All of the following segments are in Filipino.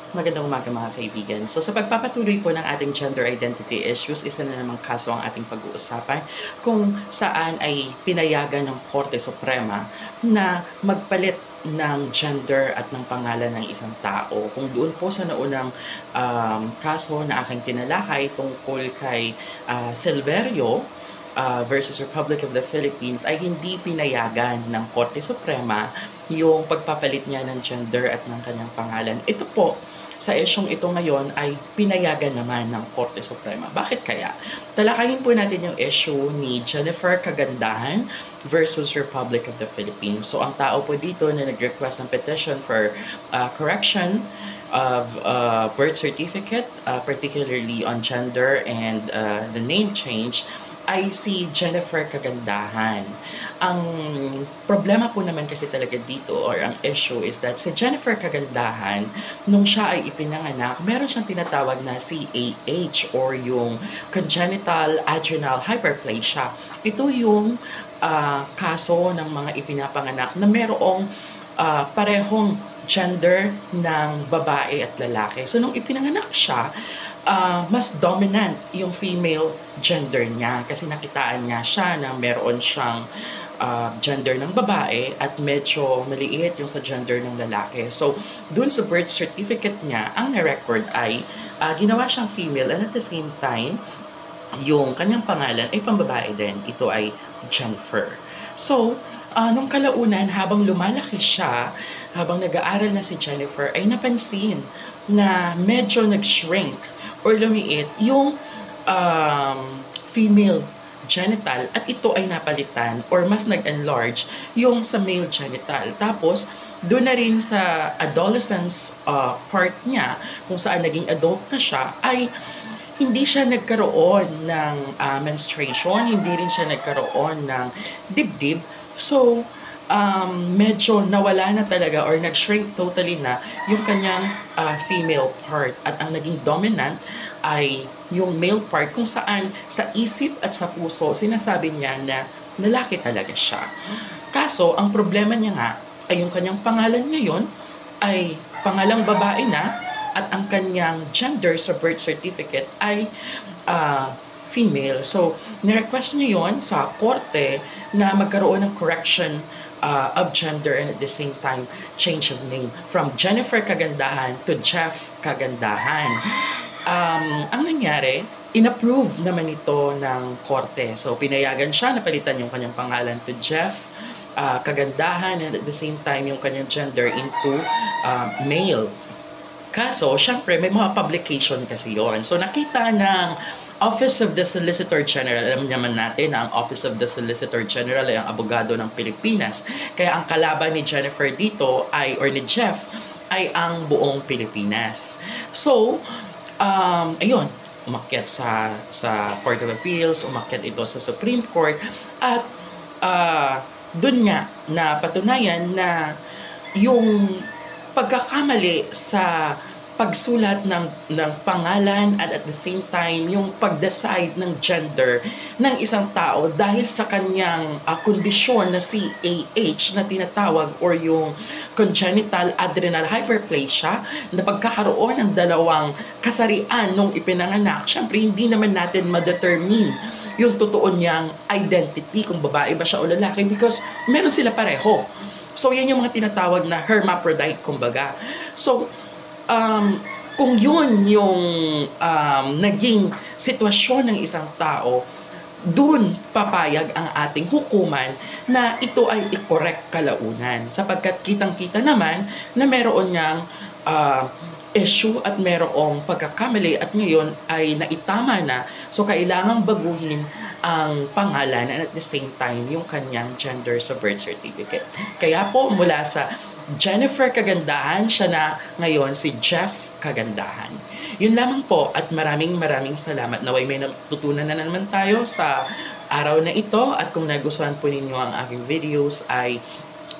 Magandang umaga mga kaibigan. So sa pagpapatuloy po ng ating gender identity issues, isa na namang kaso ang ating pag-uusapan kung saan ay pinayagan ng Korte Suprema na magpalit ng gender at ng pangalan ng isang tao. Kung doon po sa naunang kaso na aking tinalakay tungkol kay Silverio versus Republic of the Philippines ay hindi pinayagan ng Korte Suprema yung pagpapalit niya ng gender at ng kanyang pangalan. Ito po, sa isyong ito ngayon ay pinayagan naman ng Korte Suprema. Bakit kaya? Talakayin po natin yung issue ni Jennifer Kagandahan versus Republic of the Philippines. So ang tao po dito na nag-request ng petition for correction of birth certificate, particularly on gender and the name change, ay si Jennifer Kagandahan. Ang problema po naman kasi talaga dito or ang issue is that si Jennifer Kagandahan, nung siya ay ipinanganak, meron siyang tinatawag na CAH or yung congenital adrenal hyperplasia. Ito yung kaso ng mga ipinapanganak na merong parehong gender ng babae at lalaki. So, nung ipinanganak siya, mas dominant yung female gender niya kasi nakitaan nga siya na meron siyang gender ng babae at medyo maliit yung sa gender ng lalaki. So, dun sa birth certificate niya, ang na-record ay ginawa siyang female and at the same time, yung kanyang pangalan ay pambabae din. Ito ay Jennifer. So, nung kalaunan, habang lumalaki siya, habang nag-aaral na si Jennifer, ay napansin na medyo nag-shrink or lumiit yung female genital at ito ay napalitan or mas nag-enlarge yung sa male genital. Tapos, doon na rin sa adolescence part niya, kung saan naging adult na siya, ay hindi siya nagkaroon ng menstruation, hindi rin siya nagkaroon ng dibdib. So, medyo nawala na talaga or nag-shrink totally na yung kanyang female part. At ang naging dominant ay yung male part kung saan sa isip at sa puso sinasabi niya na lalaki talaga siya. Kaso, ang problema niya nga ay yung kanyang pangalan ngayon ay pangalang babae na at ang kanyang gender sa birth certificate ay female. So, nirequest niya yon sa korte na magkaroon ng correction of gender and at the same time change of name from Jennifer Kagandahan to Jeff Kagandahan. Ang nangyari, inapprove naman ito ng korte. So, pinayagan siya na palitan yung kanyang pangalan to Jeff Kagandahan and at the same time yung kanyang gender into male. Kaso, syempre, may mga publication kasi yon. So, nakita ng Office of the Solicitor General, alam naman natin na ang Office of the Solicitor General ay ang abogado ng Pilipinas. Kaya ang kalaban ni Jennifer dito ay, or ni Jeff, ay ang buong Pilipinas. So, ayun, umakyat sa Court of Appeals, umakyat ito sa Supreme Court, at dun nga na patunayan na yung pagkakamali sa pagsulat ng pangalan at the same time yung pag-decide ng gender ng isang tao dahil sa kanyang kondisyon na CAH na tinatawag or yung congenital adrenal hyperplasia na pagkakaroon ng dalawang kasarian nung ipinanganak. Siyempre, hindi naman natin ma-determine yung totoo niyang identity kung babae ba siya o lalaki because meron sila pareho. So, yan yung mga tinatawag na hermaphrodite, kumbaga. So, kung yun yung naging sitwasyon ng isang tao, dun papayag ang ating hukuman na ito ay i-correct kalaunan. Sapagkat kitang-kita naman na meron niyang issue at merong pagkakamali at ngayon ay naitama na. So, kailangang baguhin ang pangalan and at the same time yung kanyang gender sa birth certificate. Kaya po mula sa Jennifer Kagandahan, siya na ngayon si Jeff Kagandahan. Yun lamang po at maraming salamat. Naway may natutunan na naman tayo sa araw na ito at kung nagustuhan po ninyo ang aking videos ay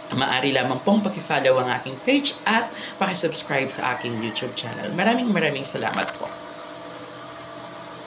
maaari lamang pong paki-follow ang aking page at paki-subscribe sa aking YouTube channel. Maraming salamat po.